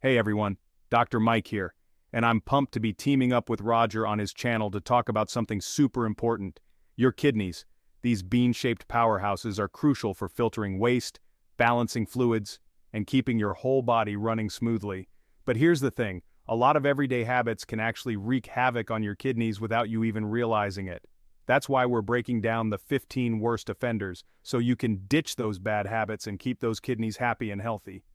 Hey everyone, Dr. Mike here, and I'm pumped to be teaming up with Roger on his channel to talk about something super important. Your kidneys. These bean-shaped powerhouses are crucial for filtering waste, balancing fluids, and keeping your whole body running smoothly. But here's the thing, a lot of everyday habits can actually wreak havoc on your kidneys without you even realizing it. That's why we're breaking down the 15 worst offenders, so you can ditch those bad habits and keep those kidneys happy and healthy.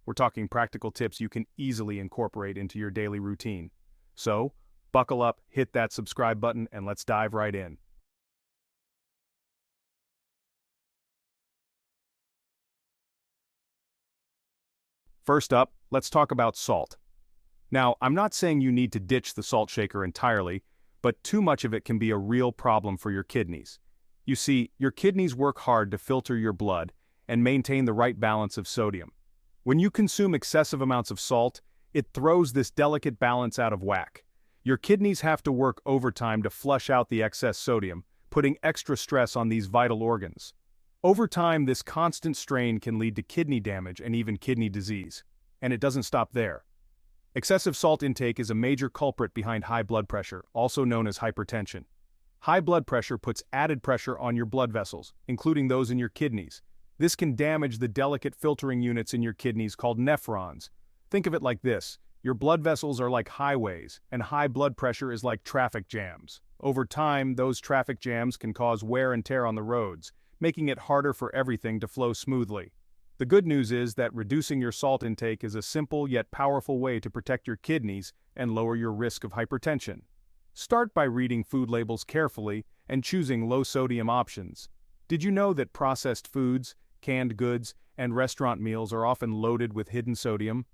We're talking practical tips you can easily incorporate into your daily routine. So, buckle up, hit that subscribe button, and let's dive right in. First up, let's talk about salt. Now, I'm not saying you need to ditch the salt shaker entirely, but too much of it can be a real problem for your kidneys. You see, your kidneys work hard to filter your blood and maintain the right balance of sodium. When you consume excessive amounts of salt, it throws this delicate balance out of whack. Your kidneys have to work overtime to flush out the excess sodium, putting extra stress on these vital organs. Over time, this constant strain can lead to kidney damage and even kidney disease. And it doesn't stop there. Excessive salt intake is a major culprit behind high blood pressure, also known as hypertension. High blood pressure puts added pressure on your blood vessels, including those in your kidneys. This can damage the delicate filtering units in your kidneys called nephrons. Think of it like this: your blood vessels are like highways, and high blood pressure is like traffic jams. Over time, those traffic jams can cause wear and tear on the roads, making it harder for everything to flow smoothly. The good news is that reducing your salt intake is a simple yet powerful way to protect your kidneys and lower your risk of hypertension. Start by reading food labels carefully and choosing low-sodium options. Did you know that processed foods, canned goods, and restaurant meals are often loaded with hidden sodium?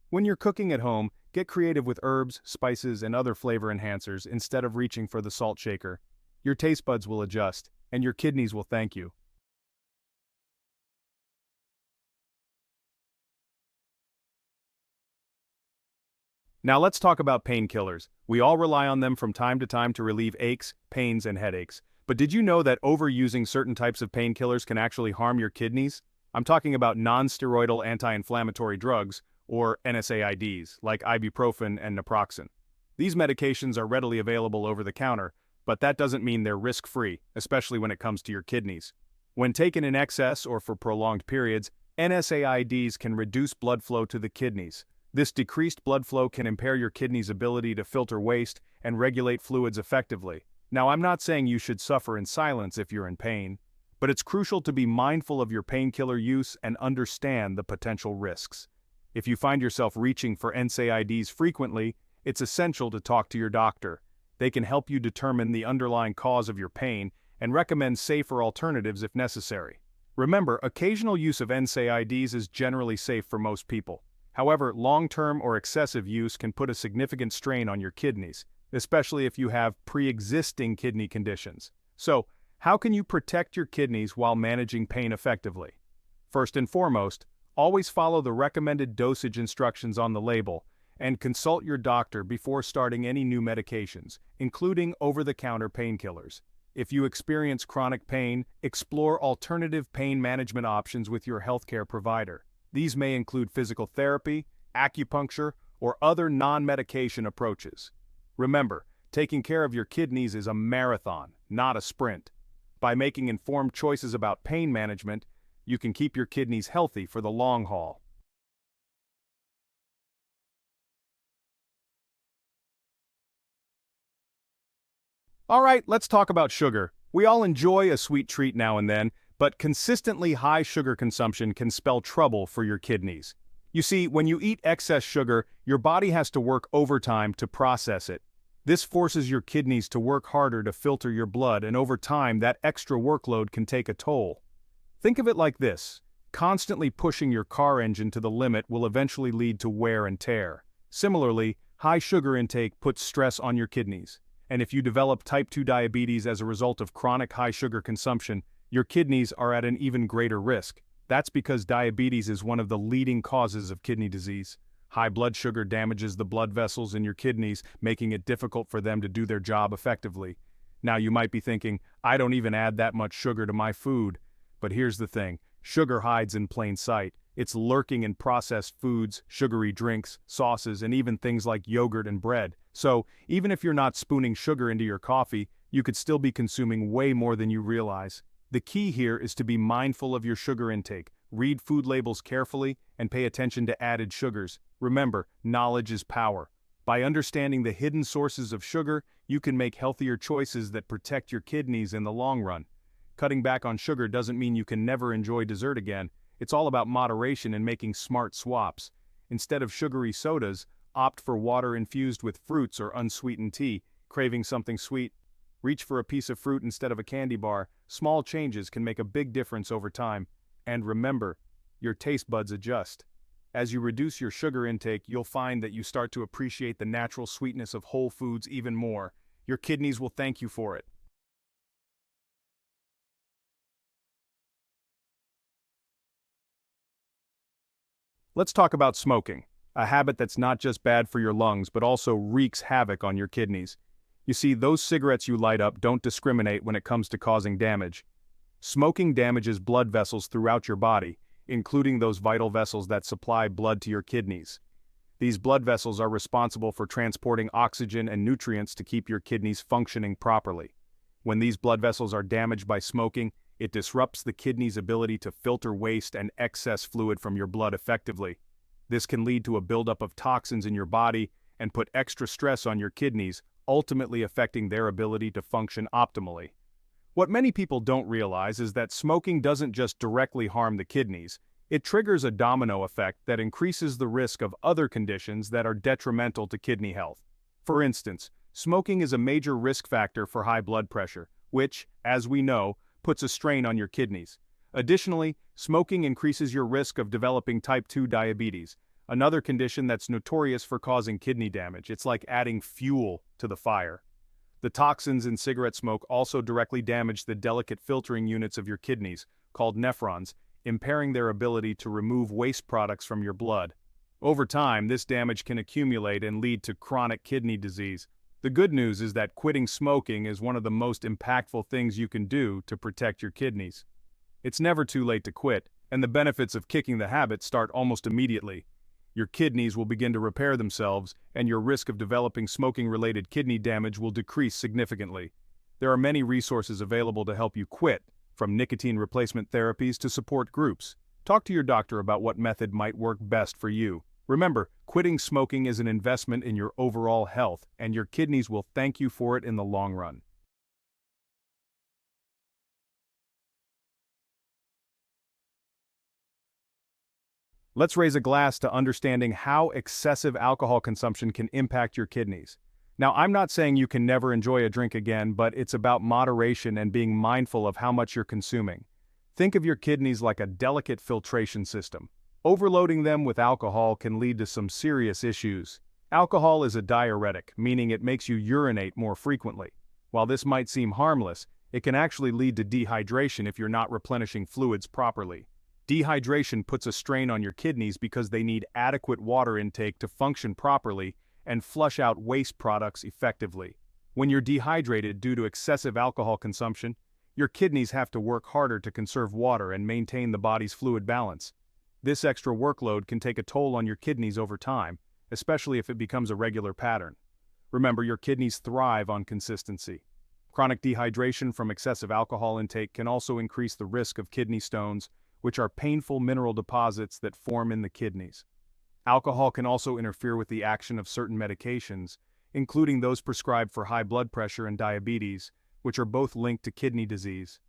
When you're cooking at home, get creative with herbs, spices, and other flavor enhancers instead of reaching for the salt shaker. Your taste buds will adjust, and your kidneys will thank you. Now let's talk about painkillers. We all rely on them from time to time to relieve aches, pains, and headaches. But did you know that overusing certain types of painkillers can actually harm your kidneys? I'm talking about non-steroidal anti-inflammatory drugs, or NSAIDs, like ibuprofen and naproxen. These medications are readily available over the counter, but that doesn't mean they're risk-free, especially when it comes to your kidneys. When taken in excess or for prolonged periods, NSAIDs can reduce blood flow to the kidneys. This decreased blood flow can impair your kidney's ability to filter waste and regulate fluids effectively. Now, I'm not saying you should suffer in silence if you're in pain, but it's crucial to be mindful of your painkiller use and understand the potential risks. If you find yourself reaching for NSAIDs frequently, it's essential to talk to your doctor. They can help you determine the underlying cause of your pain and recommend safer alternatives if necessary. Remember, occasional use of NSAIDs is generally safe for most people. However, long-term or excessive use can put a significant strain on your kidneys, especially if you have pre-existing kidney conditions. So, how can you protect your kidneys while managing pain effectively? First and foremost, always follow the recommended dosage instructions on the label and consult your doctor before starting any new medications, including over-the-counter painkillers. If you experience chronic pain, explore alternative pain management options with your healthcare provider. These may include physical therapy, acupuncture, or other non-medication approaches. Remember, taking care of your kidneys is a marathon, not a sprint. By making informed choices about pain management, you can keep your kidneys healthy for the long haul. All right, let's talk about sugar. We all enjoy a sweet treat now and then, but consistently high sugar consumption can spell trouble for your kidneys. You see, when you eat excess sugar, your body has to work overtime to process it. This forces your kidneys to work harder to filter your blood, and over time, that extra workload can take a toll. Think of it like this: constantly pushing your car engine to the limit will eventually lead to wear and tear. Similarly, high sugar intake puts stress on your kidneys. And if you develop type 2 diabetes as a result of chronic high sugar consumption, your kidneys are at an even greater risk. That's because diabetes is one of the leading causes of kidney disease. High blood sugar damages the blood vessels in your kidneys, making it difficult for them to do their job effectively. Now you might be thinking, I don't even add that much sugar to my food. But here's the thing, sugar hides in plain sight. It's lurking in processed foods, sugary drinks, sauces, and even things like yogurt and bread. So, even if you're not spooning sugar into your coffee, you could still be consuming way more than you realize. The key here is to be mindful of your sugar intake, read food labels carefully, and pay attention to added sugars. Remember, knowledge is power. By understanding the hidden sources of sugar, you can make healthier choices that protect your kidneys in the long run. Cutting back on sugar doesn't mean you can never enjoy dessert again. It's all about moderation and making smart swaps. Instead of sugary sodas, opt for water infused with fruits or unsweetened tea. Craving something sweet? Reach for a piece of fruit instead of a candy bar. Small changes can make a big difference over time. And remember, your taste buds adjust. As you reduce your sugar intake, you'll find that you start to appreciate the natural sweetness of whole foods even more. Your kidneys will thank you for it. Let's talk about smoking, a habit that's not just bad for your lungs but also wreaks havoc on your kidneys. You see, those cigarettes you light up don't discriminate when it comes to causing damage. Smoking damages blood vessels throughout your body, including those vital vessels that supply blood to your kidneys. These blood vessels are responsible for transporting oxygen and nutrients to keep your kidneys functioning properly. When these blood vessels are damaged by smoking, it disrupts the kidney's ability to filter waste and excess fluid from your blood effectively. This can lead to a buildup of toxins in your body and put extra stress on your kidneys, ultimately affecting their ability to function optimally. What many people don't realize is that smoking doesn't just directly harm the kidneys, it triggers a domino effect that increases the risk of other conditions that are detrimental to kidney health. For instance, smoking is a major risk factor for high blood pressure, which, as we know, puts a strain on your kidneys. Additionally, smoking increases your risk of developing type 2 diabetes, another condition that's notorious for causing kidney damage. It's like adding fuel to the fire. The toxins in cigarette smoke also directly damage the delicate filtering units of your kidneys, called nephrons, impairing their ability to remove waste products from your blood. Over time, this damage can accumulate and lead to chronic kidney disease. The good news is that quitting smoking is one of the most impactful things you can do to protect your kidneys. It's never too late to quit, and the benefits of kicking the habit start almost immediately. Your kidneys will begin to repair themselves, and your risk of developing smoking-related kidney damage will decrease significantly. There are many resources available to help you quit, from nicotine replacement therapies to support groups. Talk to your doctor about what method might work best for you. Remember, quitting smoking is an investment in your overall health, and your kidneys will thank you for it in the long run. Let's raise a glass to understanding how excessive alcohol consumption can impact your kidneys. Now, I'm not saying you can never enjoy a drink again, but it's about moderation and being mindful of how much you're consuming. Think of your kidneys like a delicate filtration system. Overloading them with alcohol can lead to some serious issues. Alcohol is a diuretic, meaning it makes you urinate more frequently. While this might seem harmless, it can actually lead to dehydration if you're not replenishing fluids properly. Dehydration puts a strain on your kidneys because they need adequate water intake to function properly and flush out waste products effectively. When you're dehydrated due to excessive alcohol consumption, your kidneys have to work harder to conserve water and maintain the body's fluid balance. This extra workload can take a toll on your kidneys over time, especially if it becomes a regular pattern. Remember, your kidneys thrive on consistency. Chronic dehydration from excessive alcohol intake can also increase the risk of kidney stones, which are painful mineral deposits that form in the kidneys. Alcohol can also interfere with the action of certain medications, including those prescribed for high blood pressure and diabetes, which are both linked to kidney disease.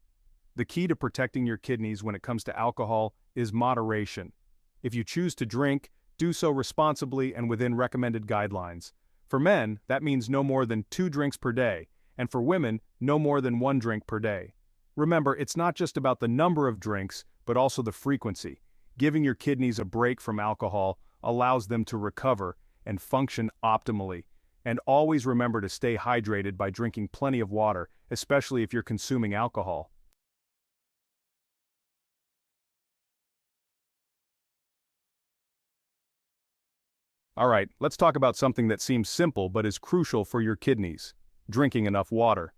The key to protecting your kidneys when it comes to alcohol is moderation. If you choose to drink, do so responsibly and within recommended guidelines. For men, that means no more than 2 drinks per day, and for women, no more than 1 drink per day. Remember, it's not just about the number of drinks, but also the frequency. Giving your kidneys a break from alcohol allows them to recover and function optimally. And always remember to stay hydrated by drinking plenty of water, especially if you're consuming alcohol. Alright, let's talk about something that seems simple but is crucial for your kidneys: drinking enough water.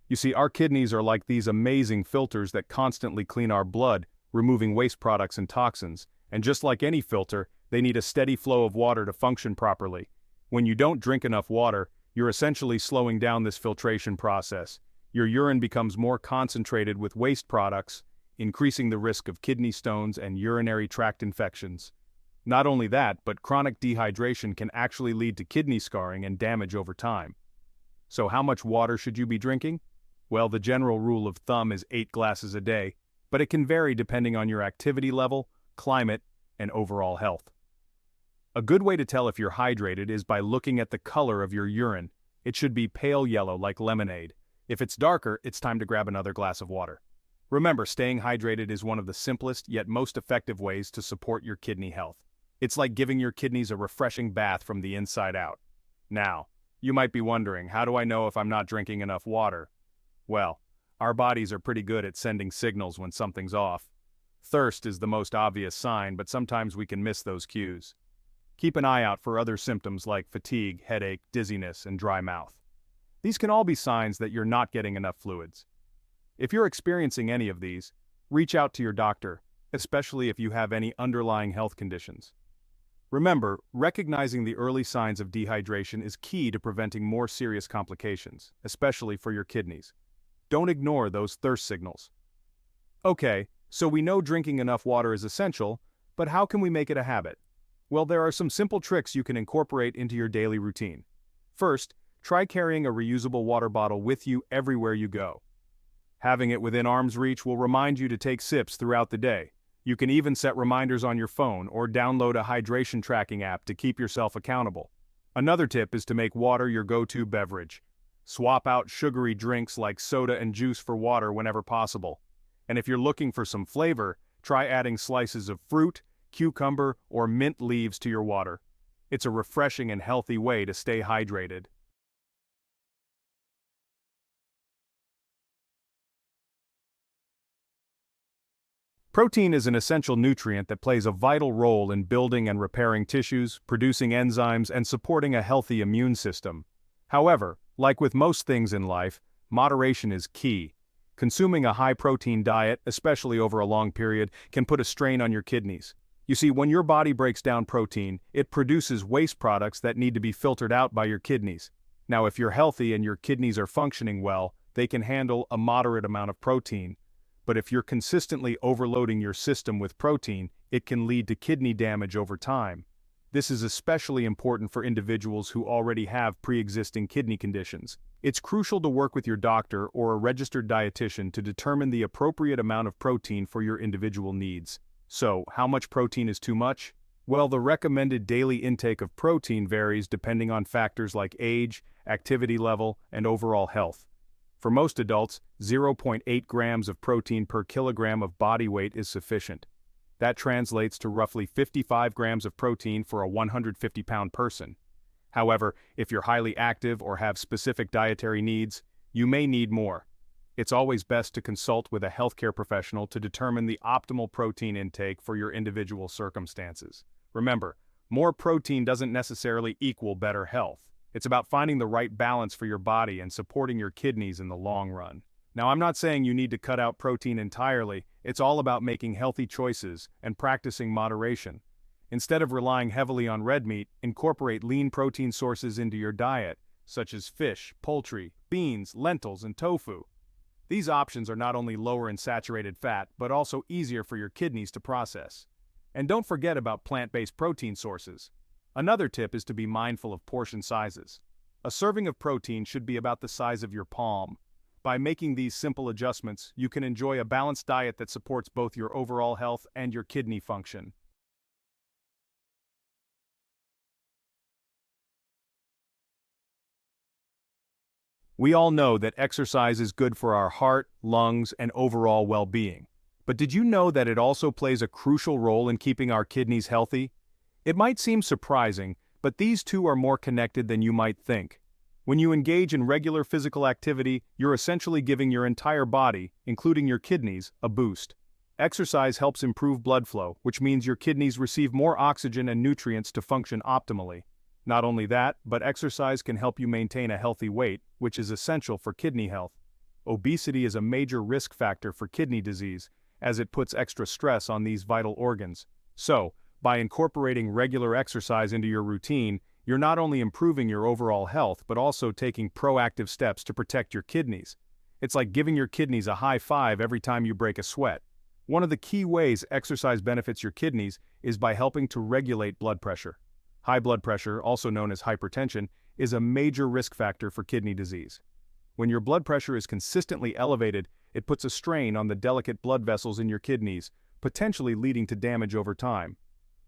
You see, our kidneys are like these amazing filters that constantly clean our blood, removing waste products and toxins. And just like any filter, they need a steady flow of water to function properly. When you don't drink enough water, you're essentially slowing down this filtration process. Your urine becomes more concentrated with waste products, increasing the risk of kidney stones and urinary tract infections. Not only that, but chronic dehydration can actually lead to kidney scarring and damage over time. So how much water should you be drinking? Well, the general rule of thumb is 8 glasses a day, but it can vary depending on your activity level, climate, and overall health. A good way to tell if you're hydrated is by looking at the color of your urine. It should be pale yellow like lemonade. If it's darker, it's time to grab another glass of water. Remember, staying hydrated is one of the simplest yet most effective ways to support your kidney health. It's like giving your kidneys a refreshing bath from the inside out. Now, you might be wondering, how do I know if I'm not drinking enough water? Well, our bodies are pretty good at sending signals when something's off. Thirst is the most obvious sign, but sometimes we can miss those cues. Keep an eye out for other symptoms like fatigue, headache, dizziness, and dry mouth. These can all be signs that you're not getting enough fluids. If you're experiencing any of these, reach out to your doctor, especially if you have any underlying health conditions. Remember, recognizing the early signs of dehydration is key to preventing more serious complications, especially for your kidneys. Don't ignore those thirst signals. Okay, so we know drinking enough water is essential, but how can we make it a habit? Well, there are some simple tricks you can incorporate into your daily routine. First, try carrying a reusable water bottle with you everywhere you go. Having it within arm's reach will remind you to take sips throughout the day. You can even set reminders on your phone or download a hydration tracking app to keep yourself accountable. Another tip is to make water your go-to beverage. Swap out sugary drinks like soda and juice for water whenever possible. And if you're looking for some flavor, try adding slices of fruit, cucumber, or mint leaves to your water. It's a refreshing and healthy way to stay hydrated. Protein is an essential nutrient that plays a vital role in building and repairing tissues, producing enzymes, and supporting a healthy immune system. However, like with most things in life, moderation is key. Consuming a high-protein diet, especially over a long period, can put a strain on your kidneys. You see, when your body breaks down protein, it produces waste products that need to be filtered out by your kidneys. Now, if you're healthy and your kidneys are functioning well, they can handle a moderate amount of protein. But if you're consistently overloading your system with protein, it can lead to kidney damage over time. This is especially important for individuals who already have pre-existing kidney conditions. It's crucial to work with your doctor or a registered dietitian to determine the appropriate amount of protein for your individual needs. So, how much protein is too much? Well, the recommended daily intake of protein varies depending on factors like age, activity level, and overall health. For most adults, 0.8 grams of protein per kilogram of body weight is sufficient. That translates to roughly 55 grams of protein for a 150-pound person. However, if you're highly active or have specific dietary needs, you may need more. It's always best to consult with a healthcare professional to determine the optimal protein intake for your individual circumstances. Remember, more protein doesn't necessarily equal better health. It's about finding the right balance for your body and supporting your kidneys in the long run. Now, I'm not saying you need to cut out protein entirely. It's all about making healthy choices and practicing moderation. Instead of relying heavily on red meat, incorporate lean protein sources into your diet, such as fish, poultry, beans, lentils, and tofu. These options are not only lower in saturated fat, but also easier for your kidneys to process. And don't forget about plant-based protein sources. Another tip is to be mindful of portion sizes. A serving of protein should be about the size of your palm. By making these simple adjustments, you can enjoy a balanced diet that supports both your overall health and your kidney function. We all know that exercise is good for our heart, lungs, and overall well-being. But did you know that it also plays a crucial role in keeping our kidneys healthy? It might seem surprising, but these two are more connected than you might think. When you engage in regular physical activity, you're essentially giving your entire body, including your kidneys, a boost. Exercise helps improve blood flow, which means your kidneys receive more oxygen and nutrients to function optimally. Not only that, but exercise can help you maintain a healthy weight, which is essential for kidney health. Obesity is a major risk factor for kidney disease, as it puts extra stress on these vital organs. So, by incorporating regular exercise into your routine, you're not only improving your overall health but also taking proactive steps to protect your kidneys. It's like giving your kidneys a high five every time you break a sweat. One of the key ways exercise benefits your kidneys is by helping to regulate blood pressure. High blood pressure, also known as hypertension, is a major risk factor for kidney disease. When your blood pressure is consistently elevated, it puts a strain on the delicate blood vessels in your kidneys, potentially leading to damage over time.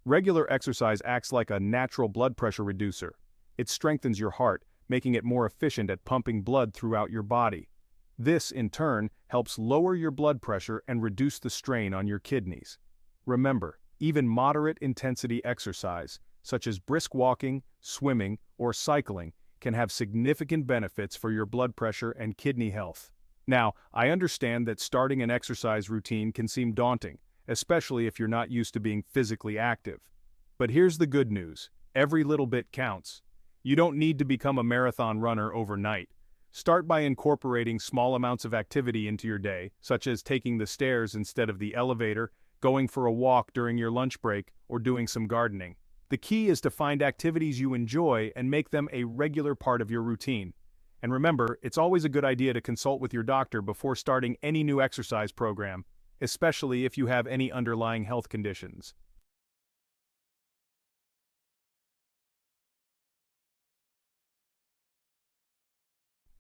Regular exercise acts like a natural blood pressure reducer. It strengthens your heart, making it more efficient at pumping blood throughout your body. This, in turn, helps lower your blood pressure and reduce the strain on your kidneys. Remember, even moderate intensity exercise, such as brisk walking, swimming, or cycling, can have significant benefits for your blood pressure and kidney health. Now, I understand that starting an exercise routine can seem daunting, especially if you're not used to being physically active. But here's the good news: every little bit counts. You don't need to become a marathon runner overnight. Start by incorporating small amounts of activity into your day, such as taking the stairs instead of the elevator, going for a walk during your lunch break, or doing some gardening. The key is to find activities you enjoy and make them a regular part of your routine. And remember, it's always a good idea to consult with your doctor before starting any new exercise program, especially if you have any underlying health conditions.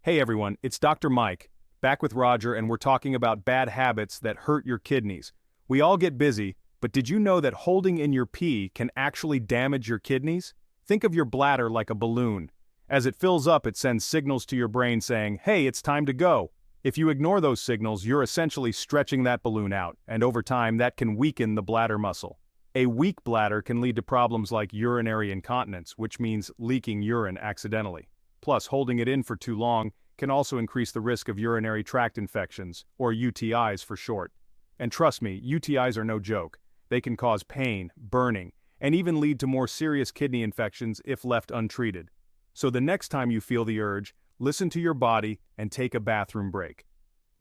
Hey everyone, it's Dr. Mike, back with Roger, and we're talking about bad habits that hurt your kidneys. We all get busy, but did you know that holding in your pee can actually damage your kidneys? Think of your bladder like a balloon. As it fills up, it sends signals to your brain saying, "Hey, it's time to go." If you ignore those signals, you're essentially stretching that balloon out, and over time that can weaken the bladder muscle. A weak bladder can lead to problems like urinary incontinence, which means leaking urine accidentally. Plus, holding it in for too long can also increase the risk of urinary tract infections, or UTIs for short. And trust me, UTIs are no joke. They can cause pain, burning, and even lead to more serious kidney infections if left untreated. So the next time you feel the urge, listen to your body and take a bathroom break.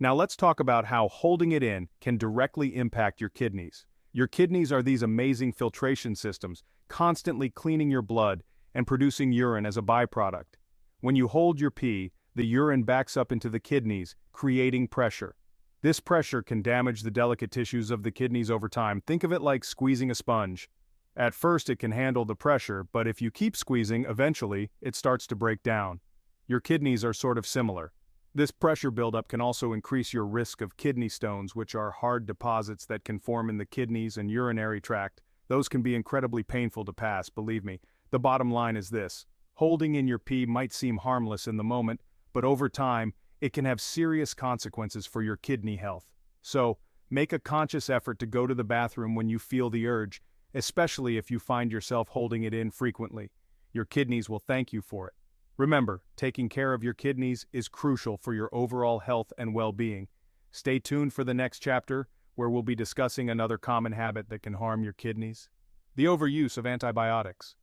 Now let's talk about how holding it in can directly impact your kidneys. Your kidneys are these amazing filtration systems, constantly cleaning your blood and producing urine as a byproduct. When you hold your pee, the urine backs up into the kidneys, creating pressure. This pressure can damage the delicate tissues of the kidneys over time. Think of it like squeezing a sponge. At first it can handle the pressure, but if you keep squeezing, eventually it starts to break down. Your kidneys are sort of similar. This pressure buildup can also increase your risk of kidney stones, which are hard deposits that can form in the kidneys and urinary tract. Those can be incredibly painful to pass, believe me. The bottom line is this: holding in your pee might seem harmless in the moment, but over time, it can have serious consequences for your kidney health. So, make a conscious effort to go to the bathroom when you feel the urge, especially if you find yourself holding it in frequently. Your kidneys will thank you for it. Remember, taking care of your kidneys is crucial for your overall health and well-being. Stay tuned for the next chapter, where we'll be discussing another common habit that can harm your kidneys: the overuse of antibiotics.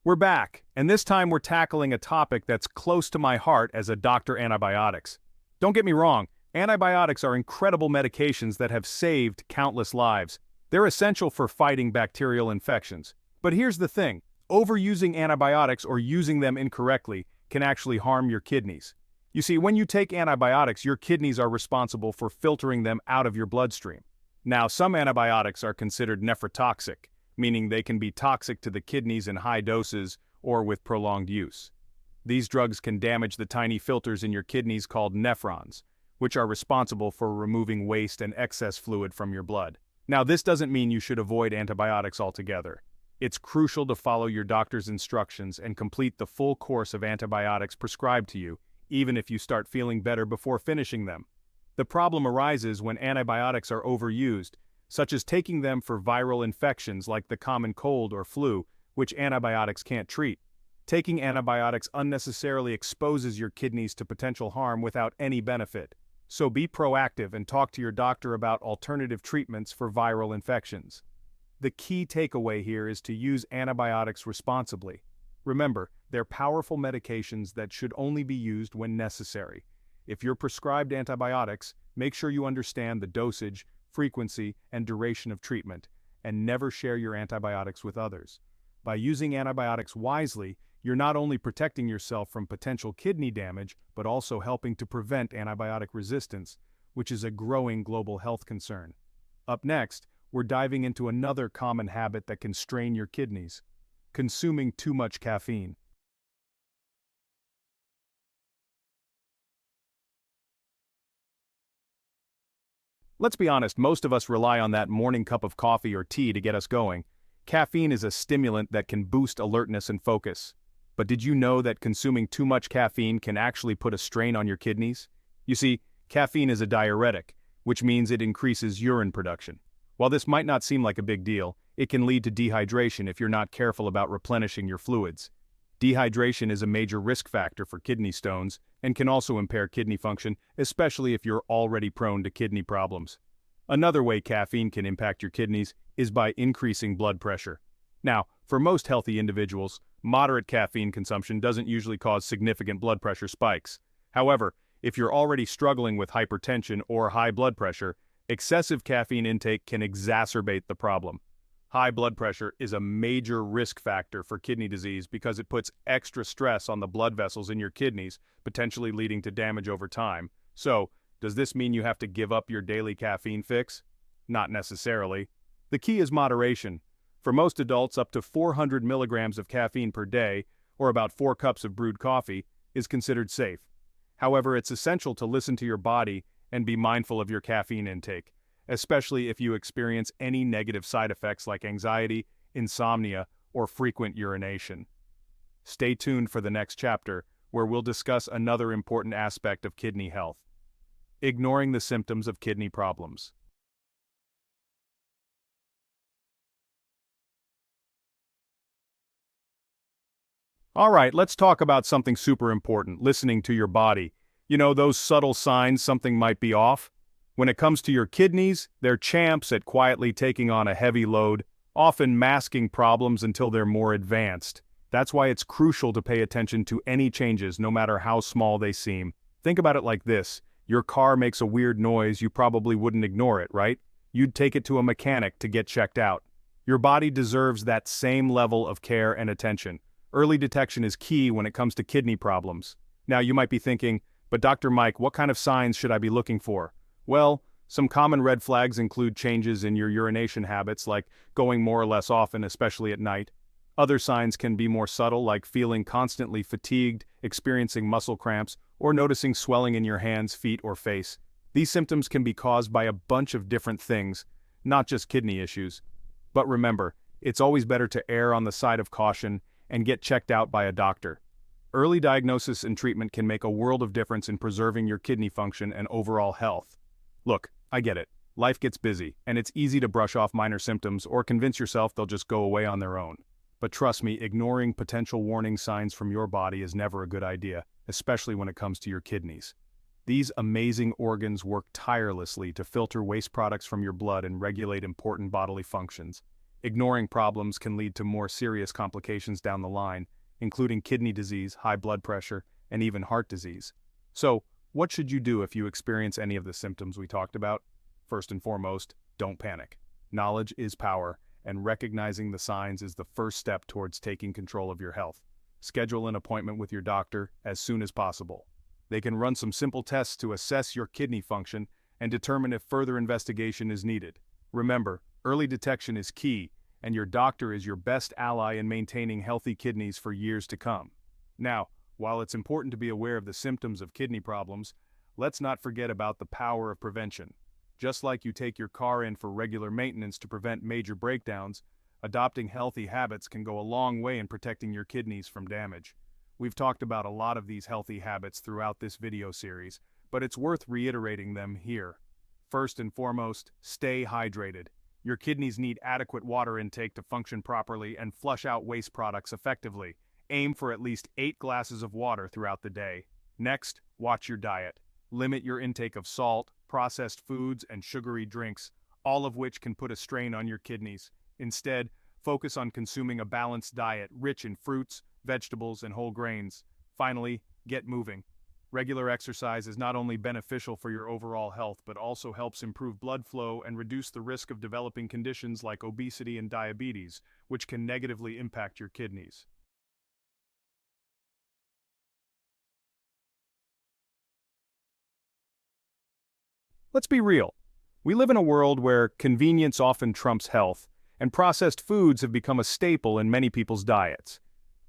We're back, and this time we're tackling a topic that's close to my heart as a doctor: antibiotics. Don't get me wrong, antibiotics are incredible medications that have saved countless lives. They're essential for fighting bacterial infections. But here's the thing: overusing antibiotics or using them incorrectly can actually harm your kidneys. You see, when you take antibiotics, your kidneys are responsible for filtering them out of your bloodstream. Now, some antibiotics are considered nephrotoxic, meaning they can be toxic to the kidneys in high doses or with prolonged use. These drugs can damage the tiny filters in your kidneys called nephrons, which are responsible for removing waste and excess fluid from your blood. Now, this doesn't mean you should avoid antibiotics altogether. It's crucial to follow your doctor's instructions and complete the full course of antibiotics prescribed to you, even if you start feeling better before finishing them. The problem arises when antibiotics are overused, such as taking them for viral infections like the common cold or flu, which antibiotics can't treat. Taking antibiotics unnecessarily exposes your kidneys to potential harm without any benefit. So be proactive and talk to your doctor about alternative treatments for viral infections. The key takeaway here is to use antibiotics responsibly. Remember, they're powerful medications that should only be used when necessary. if you're prescribed antibiotics, make sure you understand the dosage, frequency, and duration of treatment, and never share your antibiotics with others. By using antibiotics wisely, you're not only protecting yourself from potential kidney damage, but also helping to prevent antibiotic resistance, which is a growing global health concern. Up next, we're diving into another common habit that can strain your kidneys: consuming too much caffeine. Let's be honest, most of us rely on that morning cup of coffee or tea to get us going. Caffeine is a stimulant that can boost alertness and focus. But did you know that consuming too much caffeine can actually put a strain on your kidneys? You see, caffeine is a diuretic, which means it increases urine production. While this might not seem like a big deal, it can lead to dehydration if you're not careful about replenishing your fluids. Dehydration is a major risk factor for kidney stones and can also impair kidney function, especially if you're already prone to kidney problems. Another way caffeine can impact your kidneys is by increasing blood pressure. Now, for most healthy individuals, moderate caffeine consumption doesn't usually cause significant blood pressure spikes. However, if you're already struggling with hypertension or high blood pressure, excessive caffeine intake can exacerbate the problem. High blood pressure is a major risk factor for kidney disease because it puts extra stress on the blood vessels in your kidneys, potentially leading to damage over time. So, does this mean you have to give up your daily caffeine fix? Not necessarily. The key is moderation. For most adults, up to 400 milligrams of caffeine per day, or about 4 cups of brewed coffee, is considered safe. However, it's essential to listen to your body and be mindful of your caffeine intake, especially if you experience any negative side effects like anxiety, insomnia, or frequent urination. Stay tuned for the next chapter, where we'll discuss another important aspect of kidney health: ignoring the symptoms of kidney problems. Alright, let's talk about something super important: listening to your body. You know, those subtle signs something might be off? When it comes to your kidneys, they're champs at quietly taking on a heavy load, often masking problems until they're more advanced. That's why it's crucial to pay attention to any changes, no matter how small they seem. Think about it like this: your car makes a weird noise, you probably wouldn't ignore it, right? You'd take it to a mechanic to get checked out. Your body deserves that same level of care and attention. Early detection is key when it comes to kidney problems. Now you might be thinking, but Dr. Mike, what kind of signs should I be looking for? Well, some common red flags include changes in your urination habits, like going more or less often, especially at night. Other signs can be more subtle, like feeling constantly fatigued, experiencing muscle cramps, or noticing swelling in your hands, feet, or face. These symptoms can be caused by a bunch of different things, not just kidney issues. But remember, it's always better to err on the side of caution and get checked out by a doctor. Early diagnosis and treatment can make a world of difference in preserving your kidney function and overall health. Look, I get it. Life gets busy, and it's easy to brush off minor symptoms or convince yourself they'll just go away on their own. But trust me, ignoring potential warning signs from your body is never a good idea, especially when it comes to your kidneys. These amazing organs work tirelessly to filter waste products from your blood and regulate important bodily functions. Ignoring problems can lead to more serious complications down the line, including kidney disease, high blood pressure, and even heart disease. So, what should you do if you experience any of the symptoms we talked about? First and foremost, don't panic. Knowledge is power, and recognizing the signs is the first step towards taking control of your health. Schedule an appointment with your doctor as soon as possible. They can run some simple tests to assess your kidney function and determine if further investigation is needed. Remember, early detection is key, and your doctor is your best ally in maintaining healthy kidneys for years to come. Now, while it's important to be aware of the symptoms of kidney problems, let's not forget about the power of prevention. Just like you take your car in for regular maintenance to prevent major breakdowns, adopting healthy habits can go a long way in protecting your kidneys from damage. We've talked about a lot of these healthy habits throughout this video series, but it's worth reiterating them here. First and foremost, stay hydrated. Your kidneys need adequate water intake to function properly and flush out waste products effectively. Aim for at least 8 glasses of water throughout the day. Next, watch your diet. Limit your intake of salt, processed foods, and sugary drinks, all of which can put a strain on your kidneys. Instead, focus on consuming a balanced diet rich in fruits, vegetables, and whole grains. Finally, get moving. Regular exercise is not only beneficial for your overall health but also helps improve blood flow and reduce the risk of developing conditions like obesity and diabetes, which can negatively impact your kidneys. Let's be real. We live in a world where convenience often trumps health, and processed foods have become a staple in many people's diets.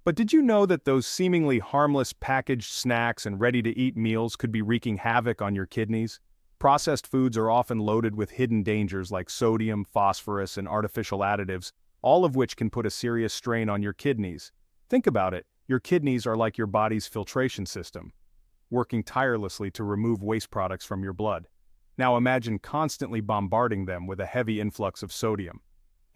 But did you know that those seemingly harmless packaged snacks and ready-to-eat meals could be wreaking havoc on your kidneys? Processed foods are often loaded with hidden dangers like sodium, phosphorus, and artificial additives, all of which can put a serious strain on your kidneys. Think about it, your kidneys are like your body's filtration system, working tirelessly to remove waste products from your blood. Now imagine constantly bombarding them with a heavy influx of sodium.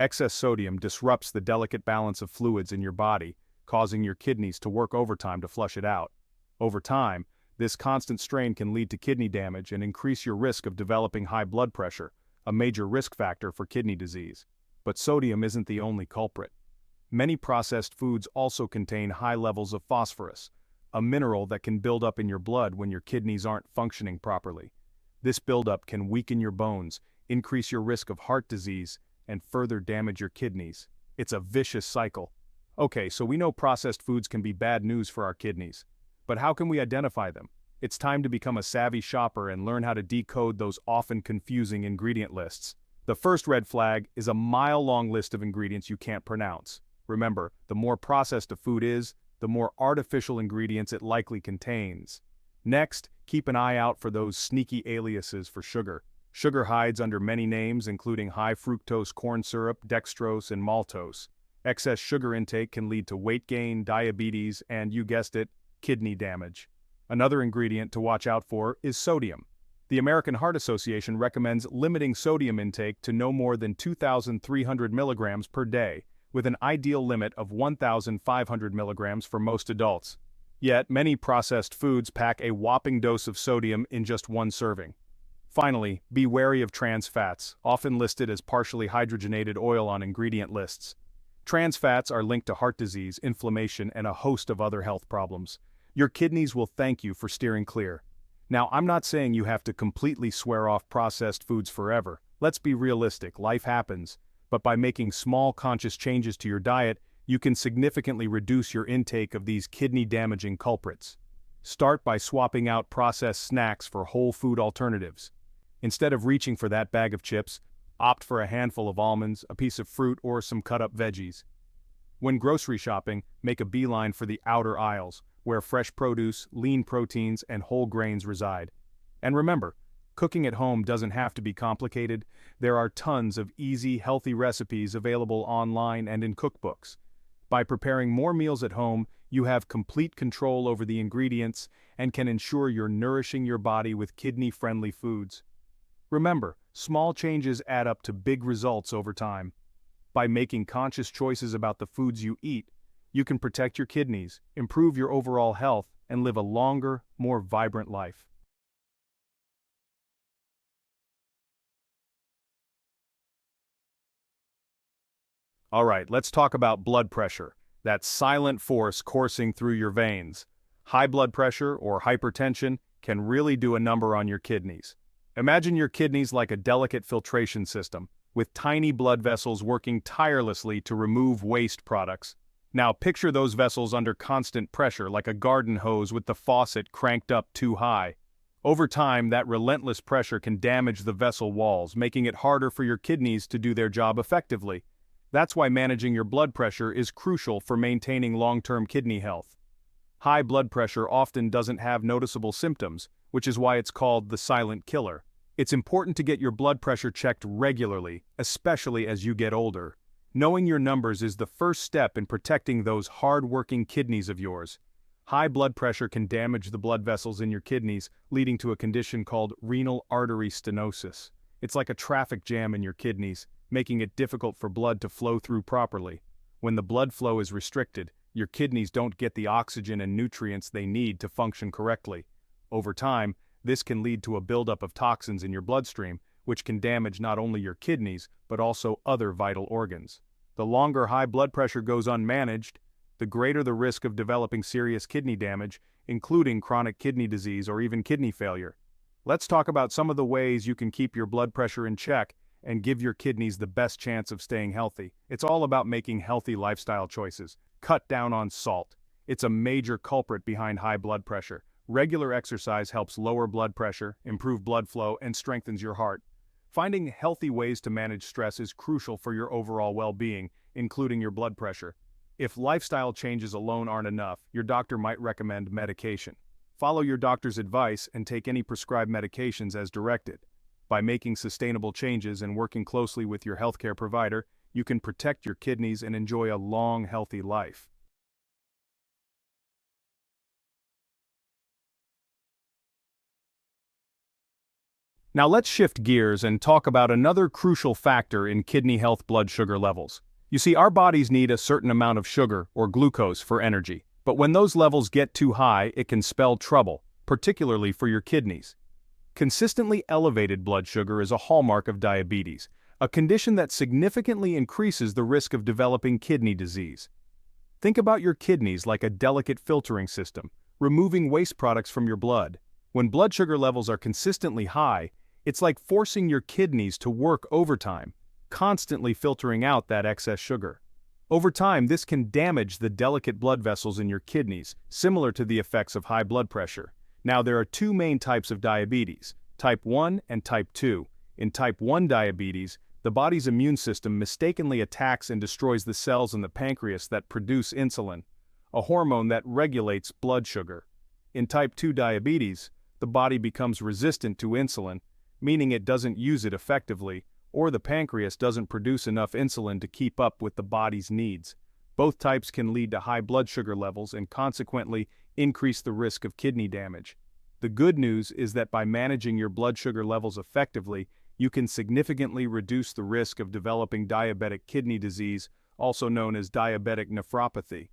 Excess sodium disrupts the delicate balance of fluids in your body, causing your kidneys to work overtime to flush it out. Over time, this constant strain can lead to kidney damage and increase your risk of developing high blood pressure, a major risk factor for kidney disease. But sodium isn't the only culprit. Many processed foods also contain high levels of phosphorus, a mineral that can build up in your blood when your kidneys aren't functioning properly. This buildup can weaken your bones, increase your risk of heart disease, and further damage your kidneys. It's a vicious cycle. Okay, so we know processed foods can be bad news for our kidneys. But how can we identify them? It's time to become a savvy shopper and learn how to decode those often confusing ingredient lists. The first red flag is a mile-long list of ingredients you can't pronounce. Remember, the more processed a food is, the more artificial ingredients it likely contains. Next, keep an eye out for those sneaky aliases for sugar. Sugar hides under many names, including high fructose corn syrup, dextrose, and maltose. Excess sugar intake can lead to weight gain, diabetes, and, you guessed it, kidney damage. Another ingredient to watch out for is sodium. The American Heart Association recommends limiting sodium intake to no more than 2,300 milligrams per day, with an ideal limit of 1,500 milligrams for most adults. Yet, many processed foods pack a whopping dose of sodium in just one serving. Finally, be wary of trans fats, often listed as partially hydrogenated oil on ingredient lists. Trans fats are linked to heart disease, inflammation, and a host of other health problems. Your kidneys will thank you for steering clear. Now, I'm not saying you have to completely swear off processed foods forever. Let's be realistic, life happens. But by making small conscious changes to your diet, you can significantly reduce your intake of these kidney-damaging culprits. Start by swapping out processed snacks for whole food alternatives. Instead of reaching for that bag of chips, opt for a handful of almonds, a piece of fruit, or some cut-up veggies. When grocery shopping, make a beeline for the outer aisles, where fresh produce, lean proteins, and whole grains reside. And remember, cooking at home doesn't have to be complicated. There are tons of easy, healthy recipes available online and in cookbooks. By preparing more meals at home, you have complete control over the ingredients and can ensure you're nourishing your body with kidney-friendly foods. Remember, small changes add up to big results over time. By making conscious choices about the foods you eat, you can protect your kidneys, improve your overall health, and live a longer, more vibrant life. Alright, let's talk about blood pressure, that silent force coursing through your veins. High blood pressure, or hypertension, can really do a number on your kidneys. Imagine your kidneys like a delicate filtration system, with tiny blood vessels working tirelessly to remove waste products. Now picture those vessels under constant pressure like a garden hose with the faucet cranked up too high. Over time, that relentless pressure can damage the vessel walls, making it harder for your kidneys to do their job effectively. That's why managing your blood pressure is crucial for maintaining long-term kidney health. High blood pressure often doesn't have noticeable symptoms, which is why it's called the silent killer. It's important to get your blood pressure checked regularly, especially as you get older. Knowing your numbers is the first step in protecting those hard-working kidneys of yours. High blood pressure can damage the blood vessels in your kidneys, leading to a condition called renal artery stenosis. It's like a traffic jam in your kidneys, making it difficult for blood to flow through properly. When the blood flow is restricted, your kidneys don't get the oxygen and nutrients they need to function correctly. Over time, this can lead to a buildup of toxins in your bloodstream, which can damage not only your kidneys, but also other vital organs. The longer high blood pressure goes unmanaged, the greater the risk of developing serious kidney damage, including chronic kidney disease or even kidney failure. Let's talk about some of the ways you can keep your blood pressure in check and give your kidneys the best chance of staying healthy. It's all about making healthy lifestyle choices. Cut down on salt. It's a major culprit behind high blood pressure. Regular exercise helps lower blood pressure, improve blood flow, and strengthens your heart. Finding healthy ways to manage stress is crucial for your overall well-being, including your blood pressure. If lifestyle changes alone aren't enough, your doctor might recommend medication. Follow your doctor's advice and take any prescribed medications as directed. By making sustainable changes and working closely with your healthcare provider, you can protect your kidneys and enjoy a long, healthy life. Now let's shift gears and talk about another crucial factor in kidney health: blood sugar levels. You see, our bodies need a certain amount of sugar, or glucose, for energy. But when those levels get too high, it can spell trouble, particularly for your kidneys. Consistently elevated blood sugar is a hallmark of diabetes, a condition that significantly increases the risk of developing kidney disease. Think about your kidneys like a delicate filtering system, removing waste products from your blood. When blood sugar levels are consistently high, it's like forcing your kidneys to work overtime, constantly filtering out that excess sugar. Over time, this can damage the delicate blood vessels in your kidneys, similar to the effects of high blood pressure. Now, there are two main types of diabetes, type 1 and type 2. In type 1 diabetes, the body's immune system mistakenly attacks and destroys the cells in the pancreas that produce insulin, a hormone that regulates blood sugar. In type 2 diabetes, the body becomes resistant to insulin, meaning it doesn't use it effectively, or the pancreas doesn't produce enough insulin to keep up with the body's needs. Both types can lead to high blood sugar levels and consequently increase the risk of kidney damage. The good news is that by managing your blood sugar levels effectively, you can significantly reduce the risk of developing diabetic kidney disease, also known as diabetic nephropathy.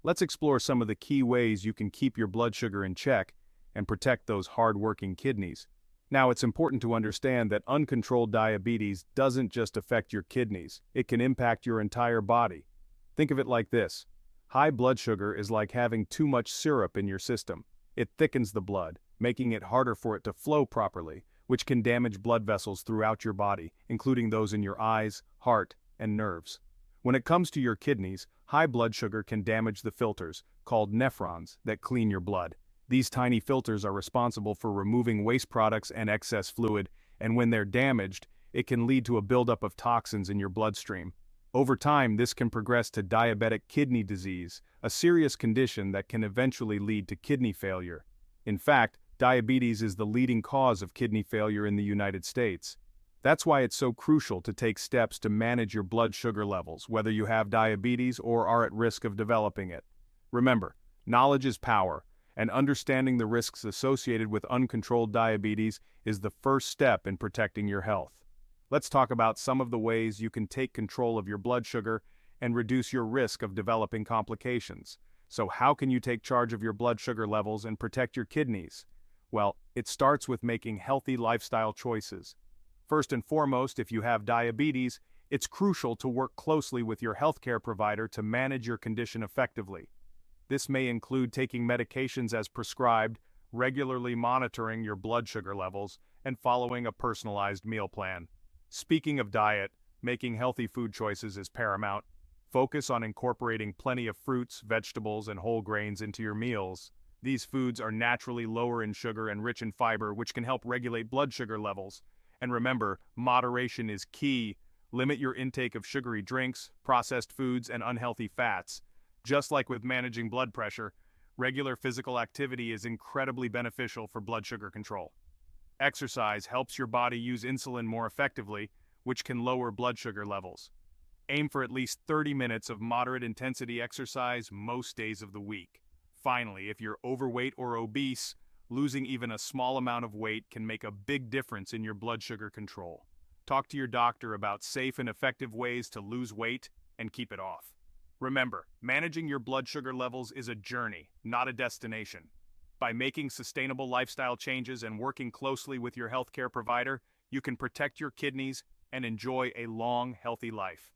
Let's explore some of the key ways you can keep your blood sugar in check and protect those hard-working kidneys. Now, it's important to understand that uncontrolled diabetes doesn't just affect your kidneys, it can impact your entire body. Think of it like this. High blood sugar is like having too much syrup in your system. It thickens the blood, making it harder for it to flow properly, which can damage blood vessels throughout your body, including those in your eyes, heart, and nerves. When it comes to your kidneys, high blood sugar can damage the filters, called nephrons, that clean your blood. These tiny filters are responsible for removing waste products and excess fluid, and when they're damaged, it can lead to a buildup of toxins in your bloodstream. Over time, this can progress to diabetic kidney disease, a serious condition that can eventually lead to kidney failure. In fact, diabetes is the leading cause of kidney failure in the United States. That's why it's so crucial to take steps to manage your blood sugar levels, whether you have diabetes or are at risk of developing it. Remember, knowledge is power, and understanding the risks associated with uncontrolled diabetes is the first step in protecting your health. Let's talk about some of the ways you can take control of your blood sugar and reduce your risk of developing complications. So how can you take charge of your blood sugar levels and protect your kidneys? Well, it starts with making healthy lifestyle choices. First and foremost, if you have diabetes, it's crucial to work closely with your healthcare provider to manage your condition effectively. This may include taking medications as prescribed, regularly monitoring your blood sugar levels, and following a personalized meal plan. Speaking of diet, making healthy food choices is paramount. Focus on incorporating plenty of fruits, vegetables, and whole grains into your meals. These foods are naturally lower in sugar and rich in fiber, which can help regulate blood sugar levels. And remember, moderation is key. Limit your intake of sugary drinks, processed foods, and unhealthy fats. Just like with managing blood pressure, regular physical activity is incredibly beneficial for blood sugar control. Exercise helps your body use insulin more effectively, which can lower blood sugar levels. Aim for at least 30 minutes of moderate intensity exercise most days of the week. Finally, if you're overweight or obese, losing even a small amount of weight can make a big difference in your blood sugar control. Talk to your doctor about safe and effective ways to lose weight and keep it off. Remember, managing your blood sugar levels is a journey, not a destination. By making sustainable lifestyle changes and working closely with your healthcare provider, you can protect your kidneys and enjoy a long, healthy life.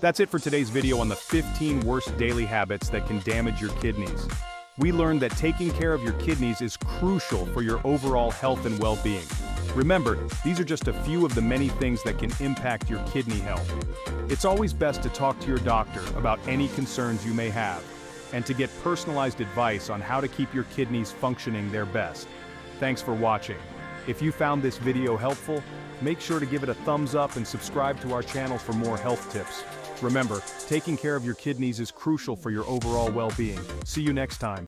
That's it for today's video on the 15 worst daily habits that can damage your kidneys. We learned that taking care of your kidneys is crucial for your overall health and well-being. Remember, these are just a few of the many things that can impact your kidney health. It's always best to talk to your doctor about any concerns you may have, and to get personalized advice on how to keep your kidneys functioning their best. Thanks for watching. If you found this video helpful, make sure to give it a thumbs up and subscribe to our channel for more health tips. Remember, taking care of your kidneys is crucial for your overall well-being. See you next time.